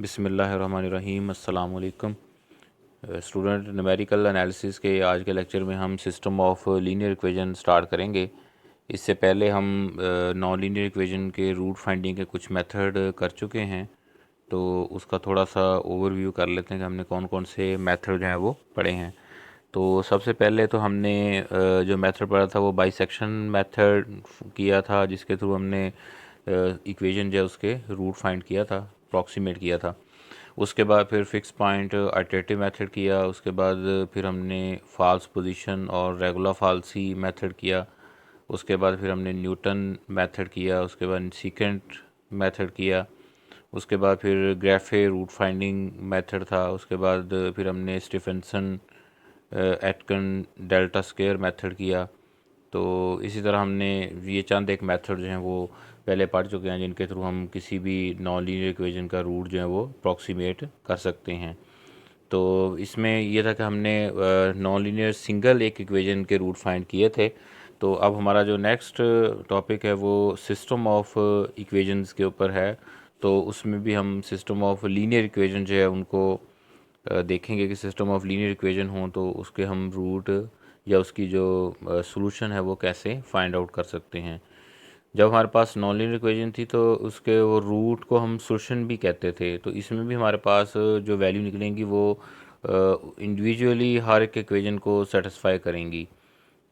बिस्मिल्लाहिर्रहमानिर्रहीम। अस्सलाम वालेकुम स्टूडेंट। न्यूमेरिकल एनालिसिस के आज के लेक्चर में हम system of linear equation start करेंगे। इससे पहले हम नॉन लीनियर इक्वेशन के रूट फाइंडिंग के कुछ मेथड कर चुके हैं, तो उसका थोड़ा सा ओवरव्यू कर लेते हैं कि हमने कौन कौन से मेथड जो हैं वो पढ़े हैं। तो सबसे पहले तो हमने जो मेथड पढ़ा था वो बाइसेक्शन मेथड किया था, जिसके थ्रू हमने इक्वेशन जो है उसके रूट फाइंड किया था, अप्रॉक्सीमेट किया था। उसके बाद फिर फिक्स पॉइंट आइटरेटिव मेथड किया। उसके बाद फिर हमने फॉल्स पोजीशन और रेगुलर फॉल्सी मेथड किया। उसके बाद फिर हमने न्यूटन मेथड किया। उसके बाद सीकेंट मेथड किया। उसके बाद फिर ग्राफे रूट फाइंडिंग मेथड था। उसके बाद फिर हमने स्टीफेंसन एटकन डेल्टा स्क्वायर मेथड किया। तो इसी तरह हमने ये चंद एक मेथड जो हैं वो पहले पढ़ चुके हैं, जिनके थ्रू हम किसी भी नॉन लीनियर इक्वेशन का रूट जो है वो अप्रॉक्सीमेट कर सकते हैं। तो इसमें ये था कि हमने नॉन लीनियर सिंगल एक इक्वेशन के रूट फाइंड किए थे। तो अब हमारा जो नेक्स्ट टॉपिक है वो सिस्टम ऑफ इक्वेशंस के ऊपर है। तो उसमें भी हम सिस्टम ऑफ लीनियर इक्वेशन जो है उनको देखेंगे कि सिस्टम ऑफ लीनियर इक्वेशन हो तो उसके हम रूट या उसकी जो सॉल्यूशन है वो कैसे फाइंड आउट कर सकते हैं। जब हमारे पास नॉन लीनियर इक्वेशन थी तो उसके वो रूट को हम सॉल्यूशन भी कहते थे। तो इसमें भी हमारे पास जो वैल्यू निकलेंगी वो इंडिविजुअली हर एक इक्वेशन को सेटिस्फाई करेंगी।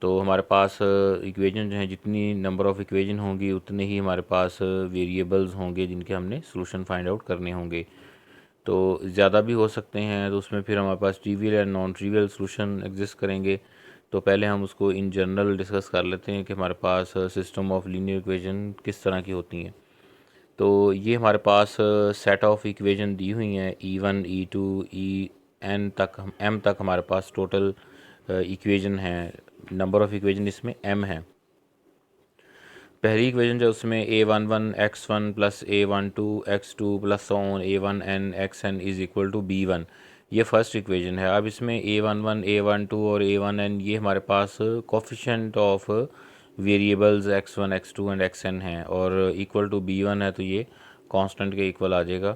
तो हमारे पास इक्वेशन जो हैं, जितनी नंबर ऑफ़ इक्वेशन होंगी उतने ही हमारे पास वेरिएबल्स होंगे जिनके हमने सॉल्यूशन फाइंड आउट करने होंगे। तो ज़्यादा भी हो सकते हैं, तो उसमें फिर हमारे पास trivial and non trivial solution exist करेंगे। तो पहले हम उसको इन जनरल डिस्कस कर लेते हैं कि हमारे पास सिस्टम ऑफ लीनियर इक्वेशन किस तरह की होती हैं। तो ये हमारे पास सेट ऑफ इक्वेशन दी हुई हैं, E1 E2 ई एन तक, हम एम तक हमारे पास टोटल इक्वेशन है। नंबर ऑफ़ इक्वेशन इसमें m है। पहली इक्वेशन जो उसमें a11 x1 plus a12 x2 plus on a1n xn is equal to b1, ये फर्स्ट इक्वेशन है। अब इसमें a11 a12 और a1n ये हमारे पास coefficient of variables x1 x2 and xn हैं, और इक्वल टू b1 है तो ये कांस्टेंट के इक्वल आ जाएगा।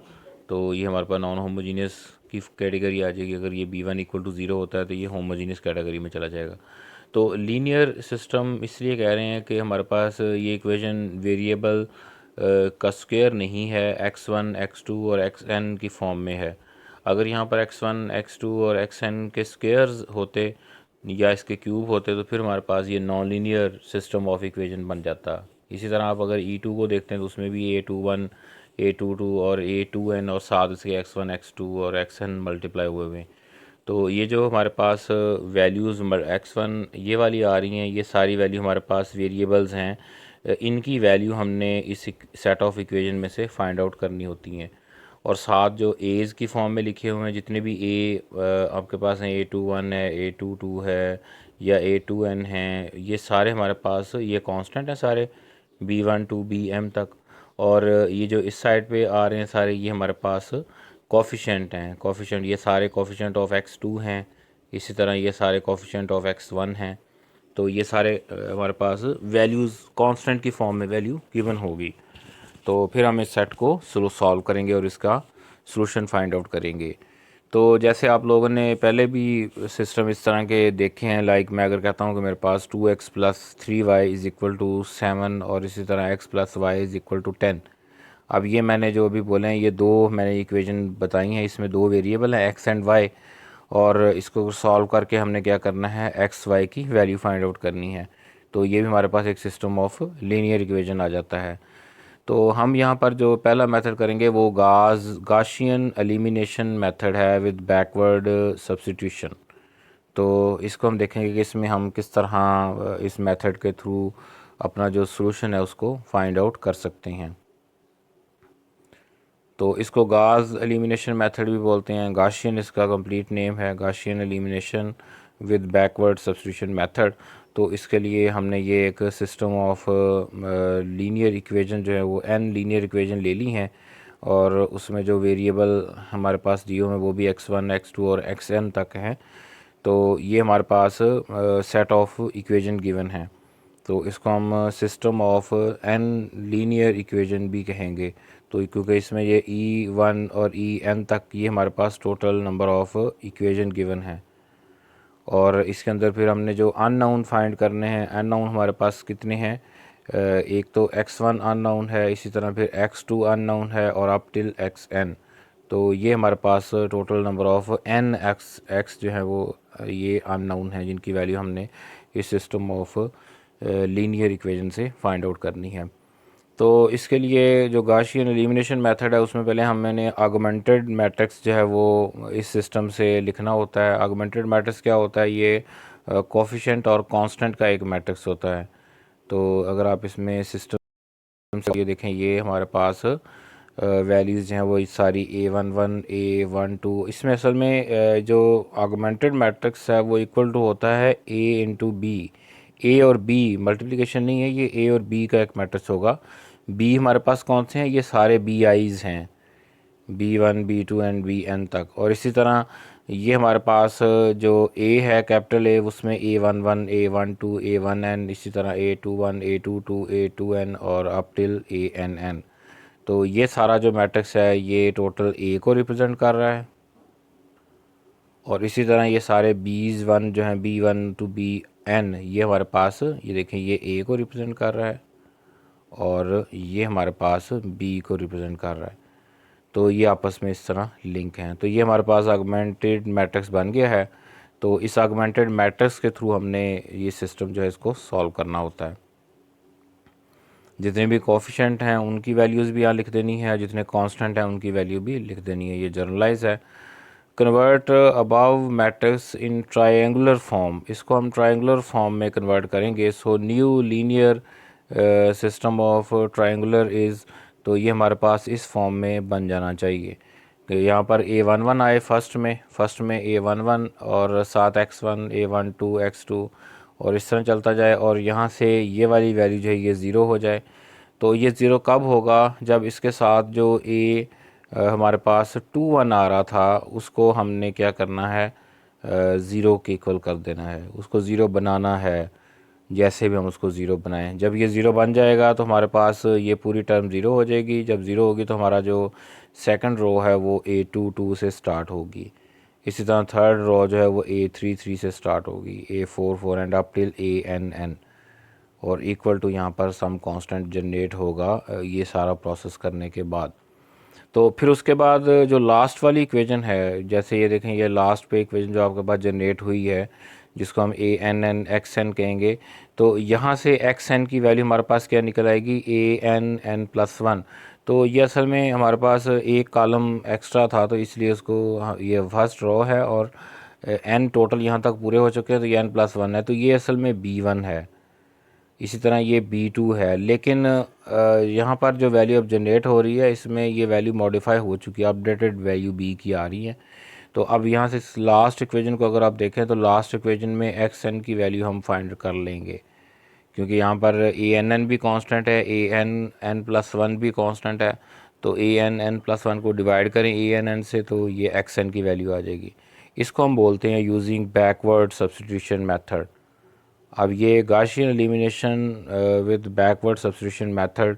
तो ये हमारे पास नॉन होमोजीनियस की कैटेगरी आ जाएगी। अगर ये b1 इक्वल टू ज़ीरो होता है तो ये होमोजीनियस कैटेगरी में चला जाएगा। तो लीनियर सिस्टम इसलिए कह रहे हैं कि हमारे पास ये इक्वेशन वेरिएबल का स्क्वायर नहीं है, x1 x2 और xn की फॉर्म में है। अगर यहाँ पर x1 x2 और xn के स्क्वायर्स होते या इसके क्यूब होते तो फिर हमारे पास ये non linear system of equation बन जाता। इसी तरह आप अगर E2 को देखते हैं तो उसमें भी a21 a22 और a2n और साथ इसके x1 x2 और xn मल्टीप्लाई हुए हुए हैं। तो ये जो हमारे पास वैल्यूज़ x1 ये वाली आ रही हैं, ये सारी वैल्यू हमारे पास वेरिएबल्स हैं। इनकी वैल्यू हमने इस सेट ऑफ इक्वेशन में से फाइंड आउट करनी होती हैं। और साथ जो एज़ की फॉर्म में लिखे हुए हैं, जितने भी आपके पास हैं, a21 है, a22 है या a2n हैं, ये सारे हमारे पास ये कांस्टेंट हैं सारे, b1 टू bm तक। और ये जो इस साइड पे आ रहे हैं सारे, ये हमारे पास कोफिशिएंट हैं। कोफिशिएंट ये सारे कोफिशिएंट ऑफ x2 हैं, इसी तरह ये सारे कोफिशिएंट ऑफ x1 हैं। तो ये सारे हमारे पास वैल्यूज़ कांस्टेंट की फॉर्म में वैल्यू गिवन होगी। तो फिर हम इस सेट को सॉल्व करेंगे और इसका सॉल्यूशन फाइंड आउट करेंगे। तो जैसे आप लोगों ने पहले भी सिस्टम इस तरह के देखे हैं, लाइक मैं अगर कहता हूँ कि मेरे पास 2x plus 3y is equal to 7 और इसी तरह x plus y is equal to 10। अब ये मैंने जो अभी बोले हैं, ये दो मैंने इक्वेशन बताई हैं, इसमें दो वेरिएबल हैं x एंड y, और इसको सॉल्व करके हमने क्या करना है, एक्स वाई की वैल्यू फाइंड आउट करनी है। तो ये भी हमारे पास एक सिस्टम ऑफ लीनियर इक्वेशन आ जाता है। तो हम यहाँ पर जो पहला मेथड करेंगे वो गाशियन एलिमिनेशन मेथड है विद बैकवर्ड सब्स्टिट्यूशन। तो इसको हम देखेंगे कि इसमें हम किस तरह इस मेथड के थ्रू अपना जो सॉल्यूशन है उसको फाइंड आउट कर सकते हैं। तो इसको गाज एलिमिनेशन मेथड भी बोलते हैं। गाशियन इसका कंप्लीट नेम है, Gaussian elimination with backward substitution method. तो इसके लिए हमने ये एक सिस्टम ऑफ लीनियर इक्वेशन जो है वो n लीनियर इक्वेशन ले ली हैं, और उसमें जो वेरिएबल हमारे पास दिए हुए हैं वो भी x1 x2 और xn तक हैं। तो ये हमारे पास सेट ऑफ इक्वेशन गिवन है। तो इसको हम system of n linear equation भी कहेंगे। तो क्योंकि इसमें ये E1 और En तक ये हमारे पास total number of equation given है। और इसके अंदर फिर हमने जो अननाउन फाइंड करने हैं, अननाउन हमारे पास कितने हैं, एक तो x1 अननाउन है, इसी तरह फिर x2 अननाउन है और अप टिल xn। तो ये हमारे पास total number of n x जो है वो ये अननाउन है जिनकी वैल्यू हमने इस सिस्टम ऑफ लीनियर इक्वेशन से फाइंड आउट करनी है। तो इसके लिए जो गाशियन एलिमिनेशन मेथड है उसमें पहले मैंने ऑगमेंटेड मैट्रिक्स जो है वो इस सिस्टम से लिखना होता है। ऑगमेंटेड मैट्रिक्स क्या होता है, ये कोफिशिएंट और कांस्टेंट का एक मैट्रिक्स होता है। तो अगर आप इसमें सिस्टम से ये देखें, ये हमारे पास वैल्यूज़ हैं वो सारी A11 A12, इसमें असल में जो ऑगमेंटेड मैट्रिक्स है वो इक्वल टू होता है A इंटू बी। ए और बी मल्टीप्लिकेशन नहीं है, ये ए और बी का एक मैट्रिक्स होगा। बी हमारे पास कौन से हैं, ये सारे बी आईज़ हैं, B1 B2 एंड Bn तक। और इसी तरह ये हमारे पास जो ए है कैपिटल ए, उसमें A11 A12 A1n, इसी तरह A21 A22 A2n और अप टिल ANn। तो ये सारा जो मैट्रिक्स है ये टोटल ए को रिप्रेजेंट कर रहा है। और इसी तरह ये सारे B1 जो हैं B1 टू Bn, ये हमारे पास ये देखें ये ए को रिप्रेजेंट कर रहा है और ये हमारे पास बी को रिप्रेजेंट कर रहा है। तो ये आपस में इस तरह लिंक हैं। तो ये हमारे पास ऑगमेंटेड मैट्रिक्स बन गया है। तो इस ऑगमेंटेड मैट्रिक्स के थ्रू हमने ये सिस्टम जो है इसको सॉल्व करना होता है। जितने भी कोफिशिएंट हैं उनकी वैल्यूज़ भी यहाँ लिख देनी है, जितने कांस्टेंट हैं उनकी वैल्यू भी लिख देनी है। ये जनरलाइज है। कन्वर्ट अबव मैट्रिक्स इन ट्रायंगुलर फॉर्म, इसको हम ट्रायंगुलर फॉर्म में कन्वर्ट करेंगे। So new linear system of triangular is, तो ये हमारे पास इस फॉर्म में बन जाना चाहिए। तो यहाँ पर A11 आए फर्स्ट में A11 और साथ x1 A12 x2 और इस तरह चलता जाए, और यहाँ से ये वाली वैल्यू जो है ये ज़ीरो हो जाए। तो ये ज़ीरो कब होगा, जब इसके साथ जो हमारे पास 2 1 आ रहा था उसको हमने क्या करना है, ज़ीरो के इक्वल कर देना है, उसको ज़ीरो बनाना है। जैसे भी हम उसको ज़ीरो बनाएं, जब ये ज़ीरो बन जाएगा तो हमारे पास ये पूरी टर्म ज़ीरो हो जाएगी। जब ज़ीरो होगी तो हमारा जो सेकंड रो है वो A22 से स्टार्ट होगी। इसी तरह थर्ड रो जो है वो A33 से स्टार्ट होगी, A44 and up till ANn, और इक्वल टू यहाँ पर सम कांस्टेंट जनरेट होगा ये सारा प्रोसेस करने के बाद। तो फिर उसके बाद जो लास्ट वाली इक्वेशन है, जैसे ये देखें ये लास्ट पे इक्वेशन जो आपके पास जनरेट हुई है जिसको हम ANn XN कहेंगे, तो यहाँ से XN की वैल्यू हमारे पास क्या निकल आएगी, ANn+1। तो ये असल में हमारे पास एक कॉलम एक्स्ट्रा था तो इसलिए उसको ये फर्स्ट रो है और n टोटल यहाँ तक पूरे हो चुके हैं तो ये n+1 है, तो ये असल में B1 है। इसी तरह ये B2 है, लेकिन यहाँ पर जो वैल्यू अब जनरेट हो रही है इसमें ये वैल्यू मॉडिफाई हो चुकी है, अपडेटेड वैल्यू B की आ रही है। तो अब यहाँ से लास्ट इक्वेशन को अगर आप देखें तो लास्ट इक्वेशन में XN की वैल्यू हम फाइंड कर लेंगे, क्योंकि यहाँ पर ANN भी कांस्टेंट है, ANn+1 भी कांस्टेंट है। तो ANn+1 को डिवाइड करें ANN से तो ये XN की वैल्यू आ जाएगी। इसको हम बोलते हैं यूजिंग बैकवर्ड सब्स्टिट्यूशन मेथड। अब ये Gaussian elimination with backward substitution method,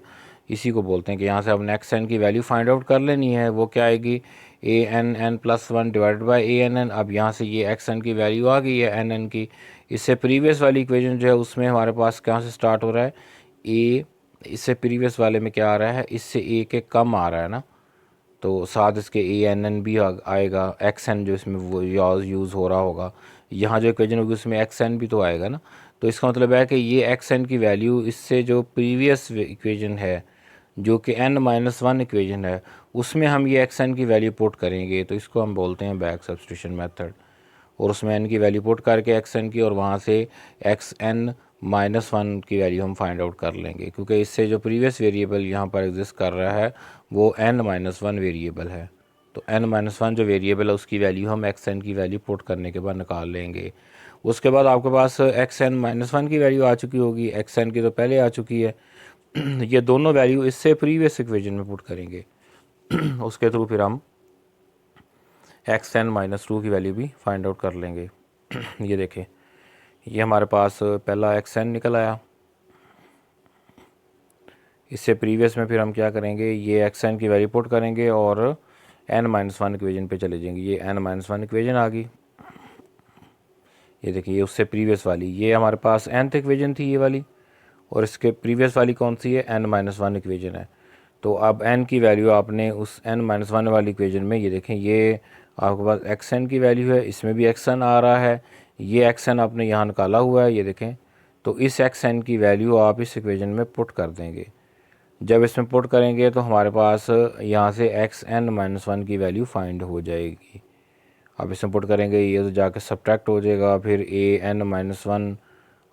इसी को बोलते हैं कि यहाँ से हमने XN की वैल्यू फाइंड आउट कर लेनी है। वो क्या आएगी, ANn+1 डिवाइडेड बाई ANN। अब यहाँ से ये XN की वैल्यू आ गई है NN की। इससे प्रीवियस वाली इक्वेशन जो है उसमें हमारे पास कहाँ से स्टार्ट हो रहा है, A, इससे प्रीवियस वाले में क्या आ रहा है, इससे A के कम आ रहा है ना, तो साथ इसके ANN भी आएगा, XN जो इसमें वो यूज़ हो रहा होगा, यहाँ जो इक्वेशन होगी उसमें XN भी तो आएगा ना। तो इसका मतलब है कि ये XN की वैल्यू इससे जो प्रीवियस इक्वेशन है जो कि n-1 इक्वेशन है उसमें हम ये XN की वैल्यू पुट करेंगे, तो इसको हम बोलते हैं बैक सब्स्टिट्यूशन मेथड। और उसमें n की वैल्यू पुट करके XN की और वहाँ से XN-1 की वैल्यू हम फाइंड आउट कर लेंगे, क्योंकि इससे जो प्रीवियस वेरिएबल यहाँ पर एग्जिस्ट कर रहा है वो n-1 वेरिएबल है। तो n-1 जो वेरिएबल है उसकी वैल्यू हम XN की वैल्यू पुट करने के बाद निकाल लेंगे। उसके बाद आपके पास XN-1 की वैल्यू आ चुकी होगी, XN की तो पहले आ चुकी है। ये दोनों वैल्यू इससे प्रीवियस इक्वेशन में पुट करेंगे उसके थ्रू फिर हम XN-2 की वैल्यू भी फाइंड आउट कर लेंगे। ये देखें ये हमारे पास पहला XN निकल आया, इससे प्रीवियस में फिर हम क्या करेंगे, ये एक्स एन की वैल्यू पुट करेंगे और n-1 इक्वेशन पे चले जाएंगे। ये n-1 इक्वेशन आ गई, ये देखिए, ये उससे प्रीवियस वाली, ये हमारे पास nth इक्वेशन थी ये वाली, और इसके प्रीवियस वाली कौन सी है, n-1 इक्वेशन है। तो अब n की वैल्यू आपने उस n-1 वाली इक्वेशन में, ये देखें, ये आपके पास एक्स एन की वैल्यू है, इसमें भी एक्स एन आ रहा है, ये एक्स एन आपने यहाँ निकाला हुआ है, ये देखें। तो इस एक्स एन की वैल्यू आप इस इक्वेशन में पुट कर देंगे। जब इसमें पुट करेंगे तो हमारे पास यहाँ से xn-1 की वैल्यू फाइंड हो जाएगी। अब इसमें पुट करेंगे, ये तो जाके सब्ट्रैक्ट हो जाएगा, फिर an-1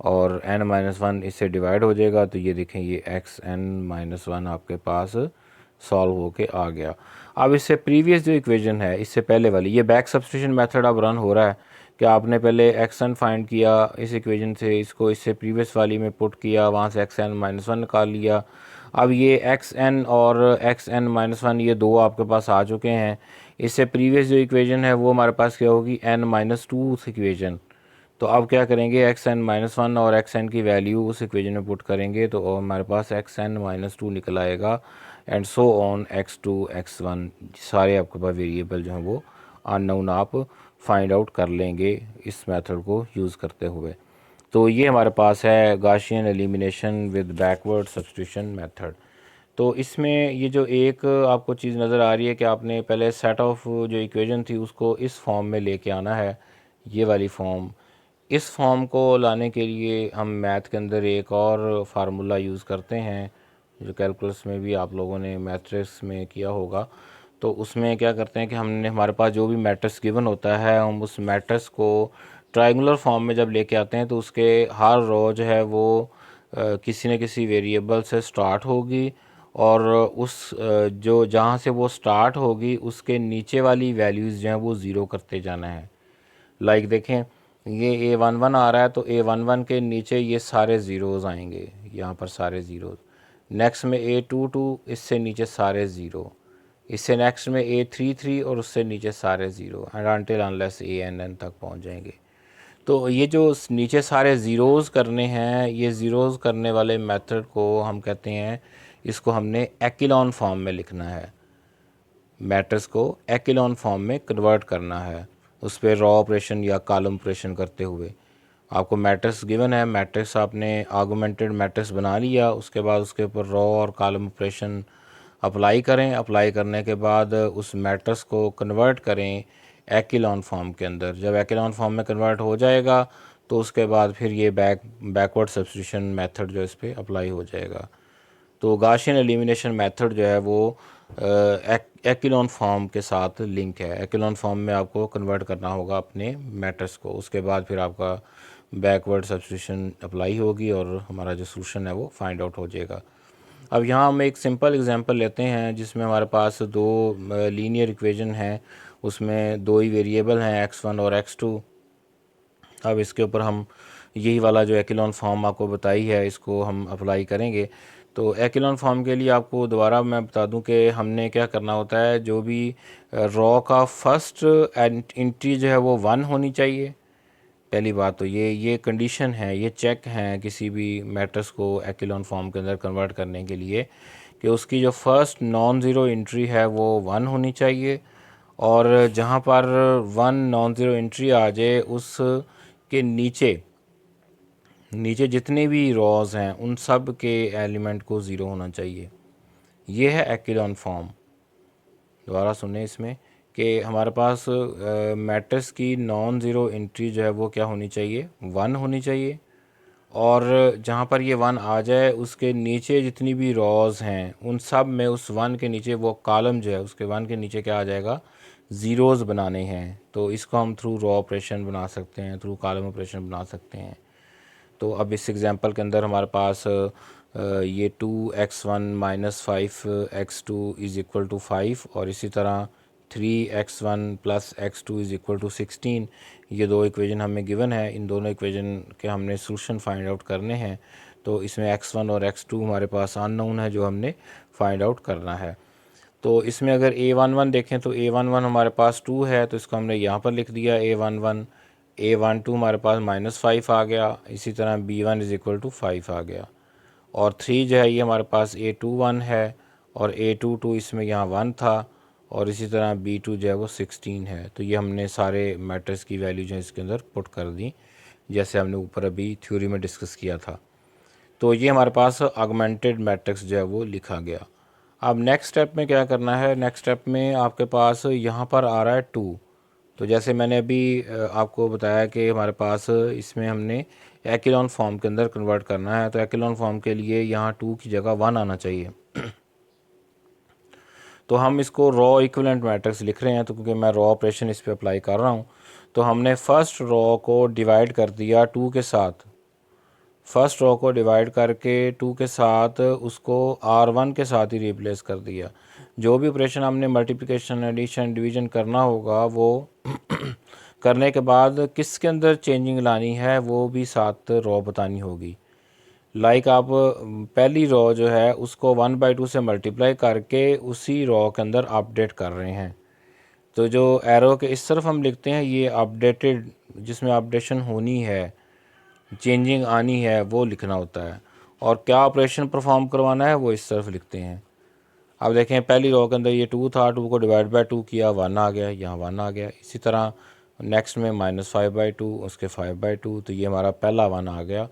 और n-1 इससे डिवाइड हो जाएगा, तो ये देखें, ये xn-1 आपके पास सॉल्व होके आ गया। अब इससे प्रीवियस जो इक्वेशन है, इससे पहले वाली, ये बैक सब्स्टिट्यूशन मेथड अब रन हो रहा है कि आपने पहले xn फाइंड किया इस इक्वेशन से, इसको इससे प्रीवियस वाली में पुट किया, वहाँ से xn-1 निकाल लिया। अब ये xn और xn-1 ये दो आपके पास आ चुके हैं। इससे प्रीवियस जो इक्वेशन है वो हमारे पास क्या होगी, n-2 इक्वेशन। तो अब क्या करेंगे, xn-1 और xn की वैल्यू उस इक्वेशन में पुट करेंगे, तो हमारे पास xn-2 निकल आएगा, and so on x2 x1 सारे आपके पास वेरिएबल जो हैं वो अननोन आप फाइंड आउट कर लेंगे इस मेथड को यूज़ करते हुए। तो ये हमारे पास है Gaussian elimination with backward substitution method. तो इसमें ये जो एक आपको चीज़ नज़र आ रही है कि आपने पहले सेट ऑफ जो इक्वेशन थी उसको इस फॉर्म में लेके आना है, ये वाली फॉर्म। इस फॉर्म को लाने के लिए हम मैथ के अंदर एक और फार्मूला यूज़ करते हैं, जो कैलकुलस में भी आप लोगों ने मैट्रिक्स में किया होगा। तो उसमें क्या करते हैं कि हमने, हमारे पास जो भी मैट्रिक्स गिवन होता है, हम उस मैट्रिक्स को ट्रायंगुलर फॉर्म में जब लेके आते हैं तो उसके हर रो जो है वो किसी न किसी वेरिएबल से स्टार्ट होगी, और उस जो जहाँ से वो स्टार्ट होगी उसके नीचे वाली वैल्यूज़ जो हैं वो ज़ीरो करते जाना है। लाइक देखें, ये a11 आ रहा है, तो a11 के नीचे ये सारे ज़ीरोज़ आएंगे, यहाँ पर सारे ज़ीरोज़। नेक्स्ट में a22, इससे नीचे सारे ज़ीरो। इससे नेक्स्ट में a33 और उससे नीचे सारे zero, and until unless an तक पहुँच जाएंगे। तो ये जो नीचे सारे ज़ीरोज़ करने हैं, ये ज़ीरोज़ करने वाले मेथड को हम कहते हैं, इसको हमने एक्लोन फॉर्म में लिखना है। मैट्रिक्स को एक्लोन फॉर्म में कन्वर्ट करना है, उस पर रॉ ऑपरेशन या कॉलम ऑपरेशन करते हुए। आपको मैट्रिक्स गिवन है, मैट्रिक्स आपने आर्गुमेंटेड मैट्रिक्स बना लिया, उसके बाद उसके ऊपर रॉ और कॉलम ऑपरेशन अप्लाई करें। अप्लाई करने के बाद उस मैट्रिक्स को कन्वर्ट करें एक्लोन फॉर्म के अंदर। जब एक्लोन फॉर्म में कन्वर्ट हो जाएगा तो उसके बाद फिर ये बैकवर्ड सब्स्टिट्यूशन मेथड जो इस पर अप्लाई हो जाएगा। तो गाशियन एलिमिनेशन मेथड जो है वो एक्लोन फॉर्म के साथ लिंक है। एक्लोन फॉर्म में आपको कन्वर्ट करना होगा अपने मैट्रिक्स को, उसके बाद फिर आपका बैकवर्ड सब्स्टिट्यूशन अप्लाई होगी और हमारा जो सोल्यूशन है वो फाइंड आउट हो जाएगा। अब यहाँ हम एक सिंपल एग्जांपल लेते हैं जिसमें हमारे पास दो लीनियर इक्वेशन हैं, उसमें दो ही वेरिएबल हैं x1 और x2। अब इसके ऊपर हम यही वाला जो एक्लोन फॉर्म आपको बताई है इसको हम अप्लाई करेंगे। तो एक्लोन फॉर्म के लिए आपको दोबारा मैं बता दूं कि हमने क्या करना होता है, जो भी रॉ का फर्स्ट एंट्री जो है वो 1 होनी चाहिए। पहली बात तो ये कंडीशन है, ये चेक है किसी भी मैट्रिक्स को एक्लोन फॉर्म के अंदर कन्वर्ट करने के लिए, कि उसकी जो फर्स्ट नॉन ज़ीरो एंट्री है वो 1 होनी चाहिए, और जहाँ पर 1 नॉन ज़ीरो एंट्री आ जाए उस के नीचे नीचे जितने भी रॉज हैं उन सब के एलिमेंट को ज़ीरो होना चाहिए। ये है एक्लोन फॉर्म। दोबारा सुने इसमें कि हमारे पास मैट्रिक्स की नॉन ज़ीरो एंट्री जो है वो क्या होनी चाहिए, 1 होनी चाहिए, और जहाँ पर ये 1 आ जाए उसके नीचे जितनी भी रॉज हैं उन सब में उस 1 के नीचे वो कॉलम जो है उसके 1 के नीचे क्या आ जाएगा, ज़ीरोज़ बनाने हैं। तो इसको हम थ्रू रॉ ऑपरेशन बना सकते हैं, थ्रू कॉलम ऑपरेशन बना सकते हैं। तो अब इस एग्जांपल के अंदर हमारे पास ये 2x1 - 5x2 is equal to 5, और इसी तरह 3x1 + x2 is equal to 16, ये दो इक्वेशन हमें गिवन है। इन दोनों इक्वेशन के हमने सोल्यूशन फाइंड आउट करने हैं। तो इसमें x1 और x2 हमारे पास अननोन है जो हमने फाइंड आउट करना है। तो इसमें अगर a11 देखें तो a11 हमारे पास 2 है, तो इसको हमने यहाँ पर लिख दिया a11। a12 हमारे पास -5 आ गया, इसी तरह b1 = 5 आ गया। और 3 जो है ये हमारे पास A21 है, और A22 इसमें यहाँ 1 था, और इसी तरह B2 जो है वो 16 है। तो ये हमने सारे मैट्रिक्स की वैल्यू जो है इसके अंदर पुट कर दी, जैसे हमने ऊपर अभी थ्योरी में डिस्कस किया था। तो ये हमारे पास ऑगमेंटेड मैट्रिक्स जो है वो लिखा गया। अब नेक्स्ट स्टेप में क्या करना है, नेक्स्ट स्टेप में आपके पास यहाँ पर आ रहा है 2। तो जैसे मैंने अभी आपको बताया कि हमारे पास इसमें हमने एक्लोन फॉर्म के अंदर कन्वर्ट करना है, तो एक्लोन फॉर्म के लिए यहाँ 2 की जगह 1 आना चाहिए। तो हम इसको रॉ इक्विवेलेंट मैट्रिक्स लिख रहे हैं, तो क्योंकि मैं रॉ ऑपरेशन इस पर अप्लाई कर रहा हूँ, तो हमने फर्स्ट रॉ को डिवाइड कर दिया 2 के साथ। फर्स्ट रो को डिवाइड करके 2 के साथ उसको R1 के साथ ही रिप्लेस कर दिया। जो भी ऑपरेशन हमने मल्टीप्लिकेशन, एडिशन, डिवीजन करना होगा वो करने के बाद किसके अंदर चेंजिंग लानी है वो भी साथ रो बतानी होगी। लाइक आप पहली रो जो है उसको 1/2 से मल्टीप्लाई करके उसी रो के अंदर अपडेट कर रहे हैं। तो जो एरो के इस तरफ हम लिखते हैं ये अपडेटेड, जिसमें अपडेशन होनी है, चेंजिंग आनी है, वो लिखना होता है। और क्या ऑपरेशन परफॉर्म करवाना है वो इस तरफ लिखते हैं। अब देखें पहली रो के अंदर ये 2 था, 2 को डिवाइड बाय 2 किया, 1 आ गया, यहाँ 1 आ गया। इसी तरह नेक्स्ट में -5/2, उसके 5/2, तो ये हमारा पहला 1 आ गया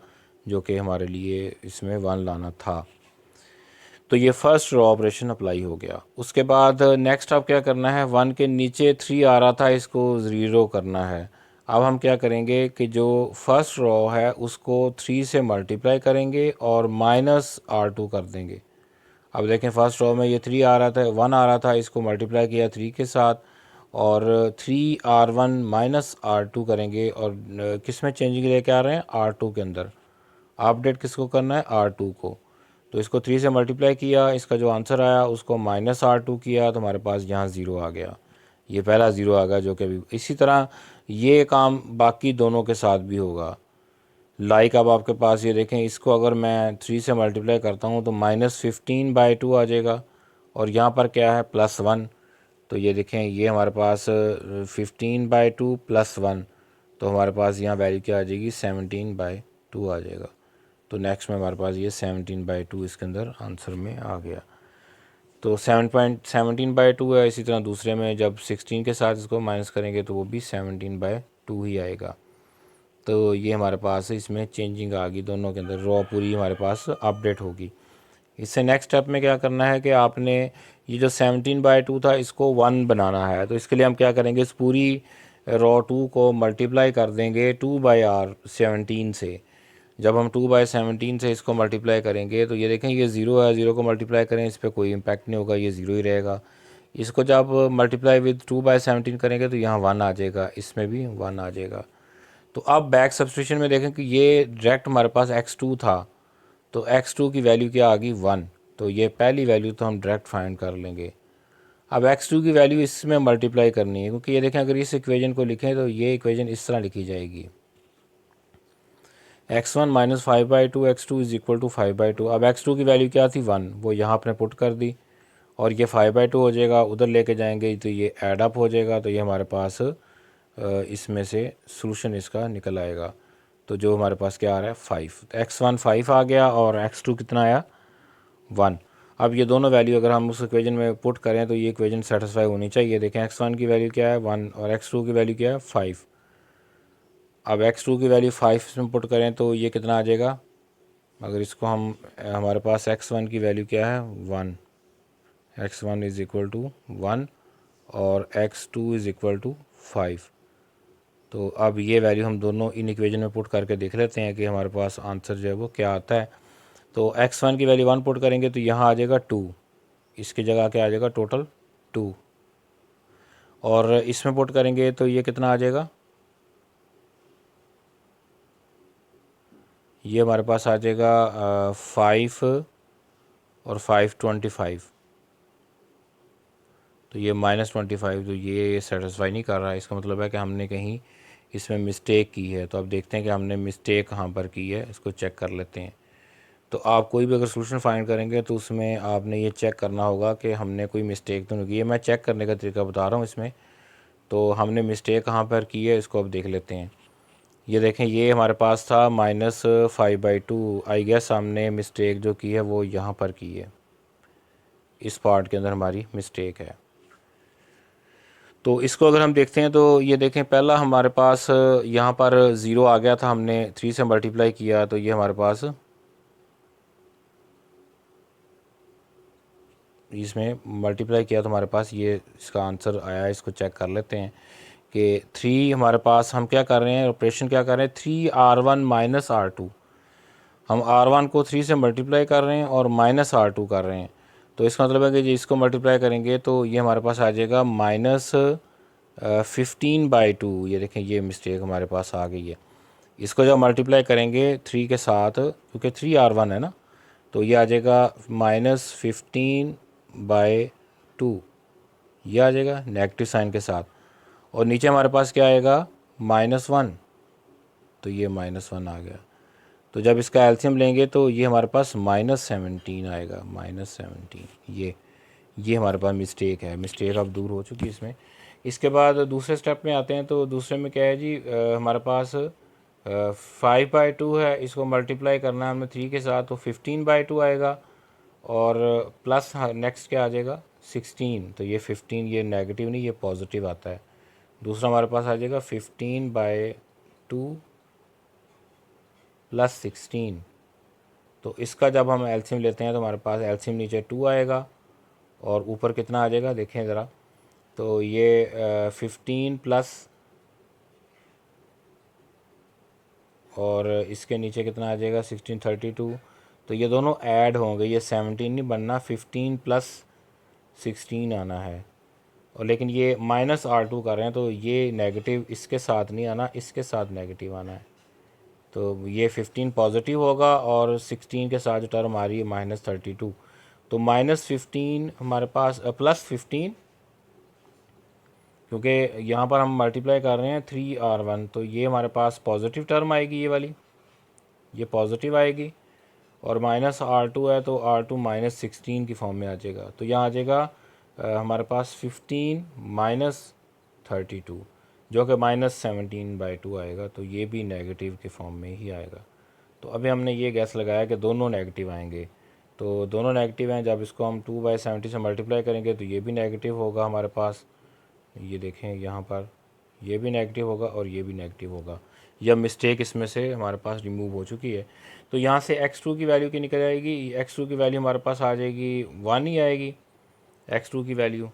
जो कि हमारे लिए इसमें 1 लाना था। तो ये फर्स्ट रो ऑपरेशन अप्लाई हो गया। उसके बाद नेक्स्ट अब क्या करना है, 1 के नीचे 3 आ रहा था, इसको 0 करना है। अब हम क्या करेंगे कि जो फर्स्ट रो है उसको 3 से मल्टीप्लाई करेंगे और -R2 कर देंगे। अब देखें फर्स्ट रो में ये 3 आ रहा था, 1 आ रहा था, इसको मल्टीप्लाई किया 3 के साथ और 3R1 -R2 करेंगे, और किस में चेंजिंग लेके आ रहे हैं, R2 के अंदर। अपडेट किसको करना है, R2 को। तो इसको 3 से मल्टीप्लाई किया, इसका जो आंसर आया उसको -R2 किया, तो हमारे पास यहाँ 0 आ गया। ये पहला 0 आ गया जो कि अभी। इसी तरह ये काम बाकी दोनों के साथ भी होगा। लाइक अब आपके पास ये देखें, इसको अगर मैं 3 से मल्टीप्लाई करता हूँ तो -15/2 आ जाएगा, और यहाँ पर क्या है, +1। तो ये देखें ये हमारे पास 15/2 +1, तो हमारे पास यहाँ वैल्यू क्या आ जाएगी, 17/2 आ जाएगा। तो नेक्स्ट में हमारे पास ये 17/2 इसके अंदर आंसर में आ गया। तो 17/2 है। इसी तरह दूसरे में जब 16 के साथ इसको माइनस करेंगे तो वो भी 17/2 ही आएगा। तो ये हमारे पास इसमें चेंजिंग आ गई, दोनों के अंदर रॉ पूरी हमारे पास अपडेट होगी। इससे नेक्स्ट स्टेप में क्या करना है कि आपने ये जो 17/2 था इसको 1 बनाना है। तो इसके लिए हम क्या करेंगे, इस पूरी रॉ 2 को मल्टीप्लाई कर देंगे 2/17 से। जब हम 2/17 से इसको मल्टीप्लाई करेंगे तो ये देखें ये 0 है, 0 को मल्टीप्लाई करें इस पर कोई इम्पैक्ट नहीं होगा, ये 0 ही रहेगा। इसको जब मल्टीप्लाई विद 2/17 करेंगे तो यहाँ 1 आ जाएगा, इसमें भी 1 आ जाएगा। तो अब बैक सब्स्टिट्यूशन में देखें कि ये डायरेक्ट हमारे पास x2 था, तो x2 की वैल्यू क्या आ गई, 1। तो ये पहली वैल्यू तो हम डायरेक्ट फाइंड कर लेंगे। अब x2 की वैल्यू इसमें मल्टीप्लाई करनी है, क्योंकि ये देखें अगर इस इक्वेशन को लिखें तो ये इक्वेशन इस तरह लिखी जाएगी, x1 -5/2 x2 = 5/2। अब x2 की वैल्यू क्या थी, 1, वो यहाँ आपने पुट कर दी, और ये 5/2 हो जाएगा, उधर लेके जाएंगे तो ये ऐड अप हो जाएगा। तो ये हमारे पास इसमें से सॉल्यूशन इसका निकल आएगा। तो जो हमारे पास क्या आ रहा है, 5। तो x1 5 आ गया और x2 कितना आया, 1। अब ये दोनों वैल्यू अगर हम उस इक्वेशन में पुट करें तो ये इक्वेशन सेटिस्फाई होनी चाहिए। देखें x1 की वैल्यू क्या है, 1, और x2 की वैल्यू क्या है, 5। अब x2 की वैल्यू 5 इसमें पुट करें तो ये कितना आ जाएगा, अगर इसको हम हमारे पास x1 की वैल्यू क्या है, 1, x1 = 1 और x2 = 5। तो अब ये वैल्यू हम दोनों इन इक्वेशन में पुट करके देख लेते हैं कि हमारे पास आंसर जो है वो क्या आता है। तो x1 की वैल्यू 1 पुट करेंगे तो यहाँ आ जाएगा 2, इसकी जगह क्या आ जाएगा, टोटल 2। और इसमें पुट करेंगे तो ये कितना आ जाएगा, ये हमारे पास आ जाएगा 5 और 5 25। तो ये -25, तो ये सेटिस्फाई नहीं कर रहा है। इसका मतलब है कि हमने कहीं इसमें मिस्टेक की है। तो अब देखते हैं कि हमने मिस्टेक कहाँ पर की है, इसको चेक कर लेते हैं। तो आप कोई भी अगर सोल्यूशन फाइंड करेंगे तो उसमें आपने ये चेक करना होगा कि हमने कोई मिस्टेक तो नहीं की है। मैं चेक करने का तरीका बता रहा हूँ इसमें। तो हमने मिस्टेक कहाँ पर की है इसको अब देख लेते हैं। ये देखें ये हमारे पास था -5/2। आई गेस हमने मिस्टेक जो की है वो यहाँ पर की है, इस पार्ट के अंदर हमारी मिस्टेक है। तो इसको अगर हम देखते हैं तो ये देखें पहला हमारे पास यहाँ पर 0 आ गया था, हमने 3 से मल्टीप्लाई किया तो ये हमारे पास इसमें मल्टीप्लाई किया तो हमारे पास ये इसका आंसर आया। इसको चेक कर लेते हैं कि 3 हमारे पास हम क्या कर रहे हैं, ऑपरेशन क्या कर रहे हैं, 3r1 माइनस R2। हम R1 को 3 से मल्टीप्लाई कर रहे हैं और माइनस R2 कर रहे हैं। तो इसका मतलब है कि जी इसको मल्टीप्लाई करेंगे तो ये हमारे पास आ जाएगा -15/2। ये देखें ये मिस्टेक हमारे पास आ गई है। इसको जब मल्टीप्लाई करेंगे 3 के साथ, क्योंकि 3r1 है ना, तो ये आ जाएगा -15/2। ये आ जाएगा नेगेटिव साइन के साथ, और नीचे हमारे पास क्या आएगा, -1। तो ये -1 आ गया। तो जब इसका एलसीएम लेंगे तो ये हमारे पास -17 आएगा, -17। ये हमारे पास मिस्टेक है, मिस्टेक अब दूर हो चुकी है इसमें। इसके बाद दूसरे स्टेप में आते हैं। तो दूसरे में क्या है जी, हमारे पास 5/2 है, इसको मल्टीप्लाई करना है हमने 3 के साथ तो 15/2 आएगा, और प्लस नेक्स्ट क्या आ जाएगा 16। तो ये 15 ये नेगेटिव नहीं, ये पॉजिटिव आता है। दूसरा हमारे पास आ जाएगा 15/2 + 16। तो इसका जब हम एलसीएम लेते हैं तो हमारे पास एलसीएम नीचे 2 आएगा और ऊपर कितना आ जाएगा देखें ज़रा। तो ये 15 प्लस, और इसके नीचे कितना आ जाएगा 16, 32। तो ये दोनों ऐड होंगे, ये 17 नहीं बनना, 15 + 16 आना है। और लेकिन ये -R2 कर रहे हैं तो ये नेगेटिव इसके साथ नहीं आना, इसके साथ नेगेटिव आना है। तो ये 15 पॉजिटिव होगा और 16 के साथ जो टर्म आ रही है -32। तो -15 हमारे पास +15, क्योंकि यहाँ पर हम मल्टीप्लाई कर रहे हैं 3r1, तो ये हमारे पास पॉजिटिव टर्म आएगी, ये वाली ये पॉजिटिव आएगी। और -R2 है तो R2 -16 की फॉर्म में आ जाएगा। तो यहाँ आ जाएगा हमारे पास 15 - 32, जो कि -17/2 आएगा। तो ये भी नेगेटिव के फॉर्म में ही आएगा। तो अभी हमने ये गैस लगाया कि दोनों नेगेटिव आएंगे। तो दोनों नेगेटिव हैं, जब इसको हम 2/70 से मल्टीप्लाई करेंगे तो ये भी नेगेटिव होगा हमारे पास। ये देखें यहाँ पर ये भी नेगेटिव होगा और ये भी नेगेटिव होगा। यह मिस्टेक इसमें से हमारे पास रिमूव हो चुकी है। तो यहाँ से x2 की वैल्यू की निकल आएगी, x2 की वैल्यू हमारे पास आ जाएगी 1 ही आएगी। x2 की वैल्यू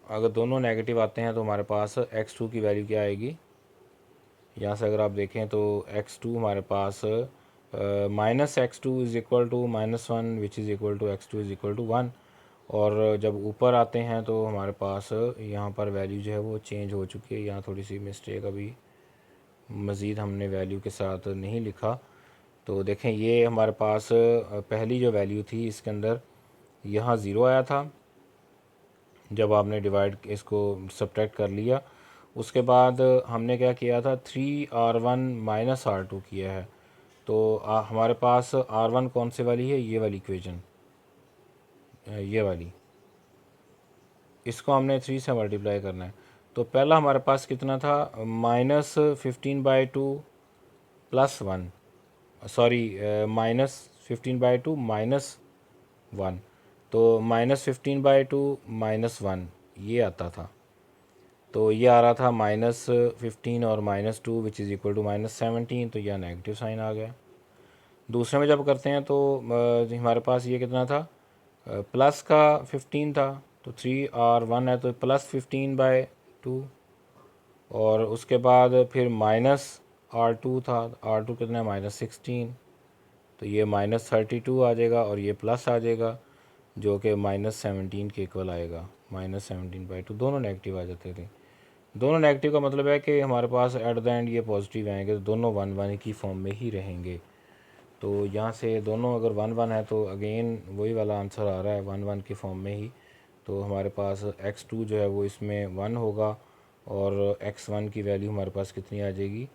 अगर दोनों नेगेटिव आते हैं तो हमारे पास x2 की वैल्यू क्या आएगी, यहाँ से अगर आप देखें तो x2 हमारे पास -x2 is equal to -1 which is equal to x2 is equal to 1। और जब ऊपर आते हैं तो हमारे पास यहाँ पर वैल्यू जो है वो चेंज हो चुकी है। यहाँ थोड़ी सी मिस्टेक, अभी मज़ीद हमने वैल्यू के साथ नहीं लिखा। तो देखें ये हमारे पास पहली जो वैल्यू थी इसके अंदर यहाँ 0 आया था जब आपने डिवाइड इसको सब्ट्रैक्ट कर लिया। उसके बाद हमने क्या किया था 3r1 - R2 किया है। तो हमारे पास R1 कौन से वाली है, ये वाली इक्वेशन, ये वाली, इसको हमने 3 से मल्टीप्लाई करना है। तो पहला हमारे पास कितना था -15/2 + 1, सॉरी -15/2 - 1। तो -15/2 - 1 ये आता था। तो ये आ रहा था -15 और -2 विच इज़ इक्वल टू -17। तो यह नेगेटिव साइन आ गया। दूसरे में जब करते हैं तो हमारे पास ये कितना था, प्लस का 15 था। तो 3r1 है तो +15/2, और उसके बाद फिर -R2 था, R2 कितना है -16। तो ये -32 आ जाएगा और ये प्लस आ जाएगा जो कि -17 के इक्वल आएगा। -17/2 दोनों नेगेटिव आ जाते थे। दोनों नेगेटिव का मतलब है कि हमारे पास एट द एंड ये पॉजिटिव आएंगे, तो दोनों 1 की फॉर्म में ही रहेंगे। तो यहाँ से दोनों अगर 1 है तो अगेन वही वाला आंसर आ रहा है 1 की फॉर्म में ही। तो हमारे पास x2 जो है वो इसमें 1 होगा और x1 की वैल्यू हमारे पास कितनी आ जाएगी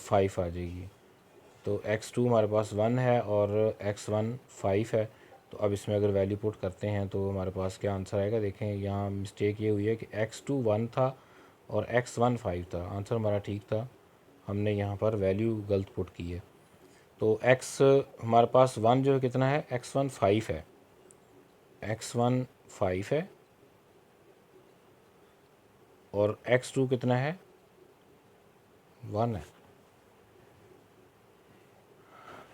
5 आ जाएगी। तो x2 हमारे पास 1 है और x1 5 है। तो अब इसमें अगर वैल्यू पुट करते हैं तो हमारे पास क्या आंसर आएगा, देखें यहाँ मिस्टेक ये हुई है कि x2 1 था और x1 5 था। आंसर हमारा ठीक था, हमने यहाँ पर वैल्यू गलत पुट की है। तो x हमारे पास 1 जो है कितना है, x1 5 है, x1 5 है और x2 कितना है, 1 है।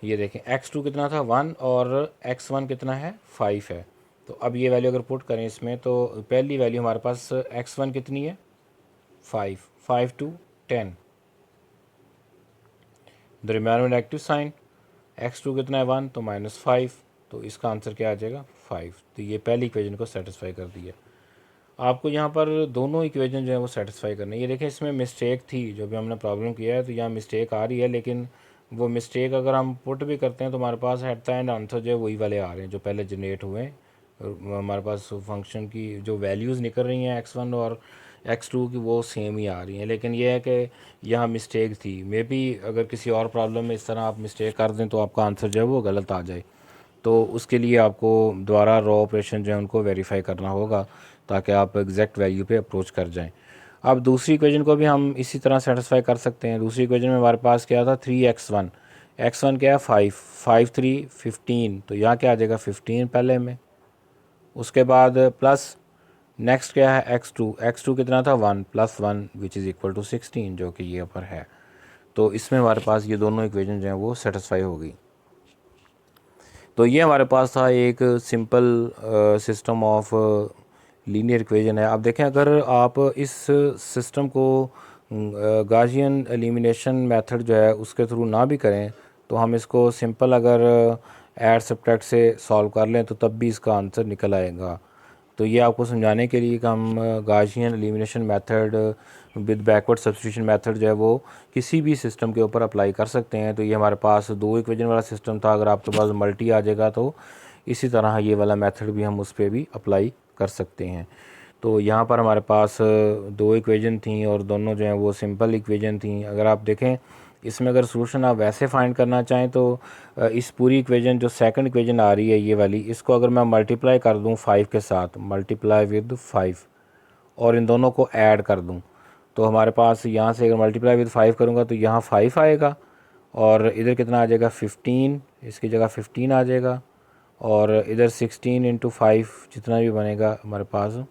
ये देखें x2 कितना था 1 और x1 कितना है 5 है। तो अब ये वैल्यू अगर पुट करें इसमें तो पहली वैल्यू हमारे पास x1 कितनी है 5 to 10, दरमियान में नेगेटिव साइन, x2 कितना है 1 तो -5, तो इसका आंसर क्या आ जाएगा 5। तो ये पहली इक्वेशन को सेटिस्फाई कर दिया। आपको यहाँ पर दोनों इक्वेशन जो है वो सेटिस्फाई करनी है। ये देखें इसमें मिस्टेक थी, जो भी हमने प्रॉब्लम किया है तो यहाँ मिस्टेक आ रही है, लेकिन वो मिस्टेक अगर हम पुट भी करते हैं तो हमारे पास एट द एंड आंसर जो है वही वाले आ रहे हैं जो पहले जनरेट हुए हैं। हमारे पास फंक्शन की जो वैल्यूज़ निकल रही हैं x1 और x2 की वो सेम ही आ रही हैं, लेकिन ये है कि यहाँ मिस्टेक थी। मे बी अगर किसी और प्रॉब्लम में इस तरह आप मिस्टेक कर दें तो आपका आंसर जो है वो गलत आ जाए, तो उसके लिए आपको दोबारा रॉ ऑपरेशन जो है उनको वेरीफाई करना होगा ताकि आप एग्जैक्ट वैल्यू पे अप्रोच कर जाएं। अब दूसरी इक्वेशन को भी हम इसी तरह सेटिस्फाई कर सकते हैं। दूसरी इक्वेशन में हमारे पास क्या था 3x1, x1 क्या है 5 3 15, तो यहाँ क्या आ जाएगा 15 पहले में। उसके बाद प्लस नेक्स्ट क्या है x2 कितना था 1 + 1 विच इज़ इक्वल टू 16, जो कि ये ऊपर है। तो इसमें हमारे पास ये दोनों इक्वेशन जो हैं वो सेटिस्फाई हो गई। तो ये हमारे पास था एक simple system of linear equation है। अब देखें अगर आप इस सिस्टम को गाउसियन एलिमिनेशन मेथड जो है उसके थ्रू ना भी करें तो हम इसको सिंपल अगर ऐड सब्ट्रैक्ट से सॉल्व कर लें तो तब भी इसका आंसर निकल आएगा। तो ये आपको समझाने के लिए कि हम Gaussian elimination method with backward substitution method जो है वो किसी भी सिस्टम के ऊपर अप्लाई कर सकते हैं। तो ये हमारे पास 2 इक्वेशन वाला सिस्टम था, अगर आपके पास मल्टी आ जाएगा तो इसी तरह ये वाला मेथड भी हम उस पर भी अप्लाई कर सकते हैं। तो यहाँ पर हमारे पास 2 इक्वेशन थी और दोनों जो हैं वो सिंपल इक्वेशन थी। अगर आप देखें इसमें अगर सोल्यूशन आप वैसे फाइंड करना चाहें तो इस पूरी इक्वेशन जो सेकंड इक्वेशन आ रही है ये वाली, इसको अगर मैं मल्टीप्लाई कर दूं 5 के साथ, मल्टीप्लाई विद 5, और इन दोनों को ऐड कर दूं तो हमारे पास यहाँ से अगर मल्टीप्लाई विद 5 करूँगा तो यहाँ 5 आएगा और इधर कितना आ जाएगा 15, इसकी जगह 15 आ जाएगा और इधर 16 × 5 जितना भी बनेगा हमारे पास,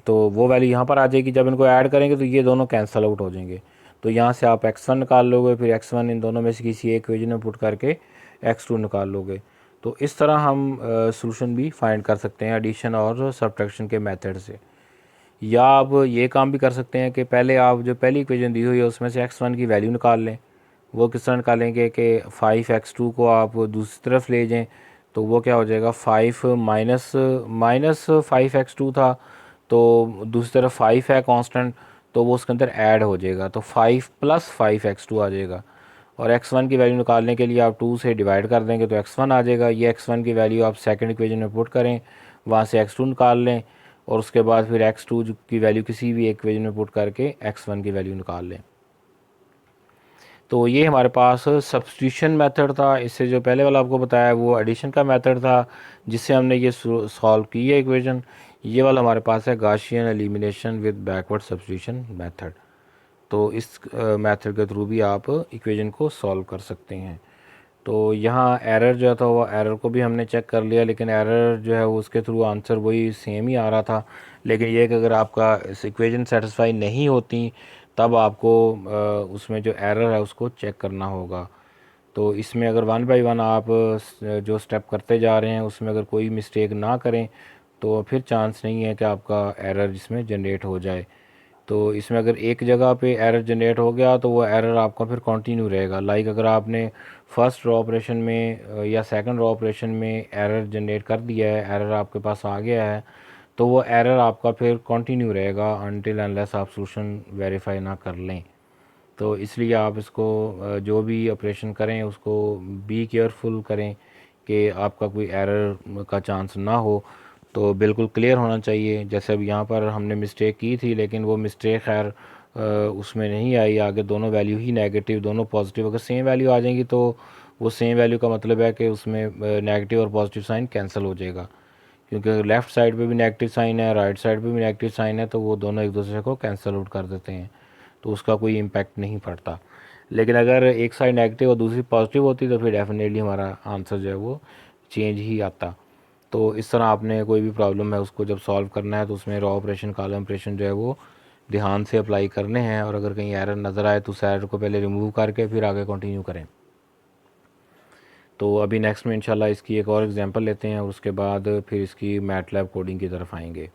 तो वो वैल्यू यहाँ पर आ जाएगी। जब इनको ऐड करेंगे तो ये दोनों कैंसिल आउट हो जाएंगे। तो यहाँ से आप x1 निकाल लोगे, फिर x1 इन दोनों में से किसी एक इक्वेशन में पुट करके x2 निकाल लोगे। तो इस तरह हम सॉल्यूशन भी फाइंड कर सकते हैं एडिशन और सब्ट्रैक्शन के मेथड से। या आप ये काम भी कर सकते हैं कि पहले आप जो पहली इक्वेशन दी हुई है उसमें से x1 की वैल्यू निकाल लें। वो किस तरह निकालेंगे कि 5x2 को आप दूसरी तरफ ले जाएँ तो वो क्या हो जाएगा 5 माइनस 5x2 था, तो दूसरी तरफ 5 है कांस्टेंट, तो वो उसके अंदर ऐड हो जाएगा, तो 5 + 5x2 आ जाएगा। और x1 की वैल्यू निकालने के लिए आप 2 से डिवाइड कर देंगे तो x1 आ जाएगा। ये x1 की वैल्यू आप सेकंड इक्वेशन में पुट करें, वहाँ से x2 निकाल लें और उसके बाद फिर x2 की वैल्यू किसी भी इक्वेशन में पुट करके x1 की वैल्यू निकाल लें। तो ये हमारे पास सब्स्टिट्यूशन मेथड था। इससे जो पहले वाला आपको बताया वो एडिशन का मेथड था जिससे हमने ये सॉल्व की है इक्वेशन। ये वाला हमारे पास है Gaussian elimination with backward substitution method. तो इस मेथड के थ्रू भी आप इक्वेशन को सॉल्व कर सकते हैं। तो यहाँ एरर जो था वो एरर को भी हमने चेक कर लिया, लेकिन एरर जो है वो उसके थ्रू आंसर वही सेम ही आ रहा था। लेकिन ये कि अगर आपका इक्वेशन सेटिस्फाई नहीं होती तब आपको उसमें जो एरर है उसको चेक करना होगा। तो इसमें अगर 1 बाय 1 आप जो स्टेप करते जा रहे हैं उसमें अगर कोई मिस्टेक ना करें तो फिर चांस नहीं है कि आपका एरर इसमें जनरेट हो जाए। तो इसमें अगर एक जगह पे एरर जनरेट हो गया तो वो एरर आपका फिर कंटिन्यू रहेगा। लाइक अगर आपने फर्स्ट रॉ ऑपरेशन में या सेकंड रॉ ऑपरेशन में एरर जनरेट कर दिया है, एरर आपके पास आ गया है, तो वो एरर आपका फिर कंटिन्यू रहेगा अनटिल अनलेस आप सॉल्यूशन वेरीफाई ना कर लें। तो इसलिए आप इसको जो भी ऑपरेशन करें उसको बी केयरफुल करें कि आपका कोई एरर का चांस ना हो। तो बिल्कुल क्लियर होना चाहिए। जैसे अब यहाँ पर हमने मिस्टेक की थी लेकिन वो मिस्टेक खैर उसमें नहीं आई, आगे दोनों वैल्यू ही नेगेटिव दोनों पॉजिटिव अगर सेम वैल्यू आ जाएंगी तो वो सेम वैल्यू का मतलब है कि उसमें नेगेटिव और पॉजिटिव साइन कैंसिल हो जाएगा। क्योंकि अगर लेफ़्ट साइड पे भी नेगेटिव साइन है, राइट साइड पे भी नेगेटिव साइन है, तो वो दोनों एक दूसरे को कैंसिल आउट कर देते हैं, तो उसका कोई इम्पैक्ट नहीं पड़ता। लेकिन अगर एक साइड नेगेटिव और दूसरी पॉजिटिव होती तो फिर डेफिनेटली हमारा आंसर जो है वो चेंज ही आता। तो इस तरह आपने कोई भी प्रॉब्लम है उसको जब सॉल्व करना है तो उसमें रॉ ऑपरेशन, कॉलम ऑपरेशन जो है वो ध्यान से अप्लाई करने हैं, और अगर कहीं एरर नज़र आए तो उस एरर को पहले रिमूव करके फिर आगे कंटिन्यू करें। तो अभी नेक्स्ट में इंशाल्लाह इसकी एक और एग्जांपल लेते हैं और उसके बाद फिर इसकी मैटलैब कोडिंग की तरफ आएंगे।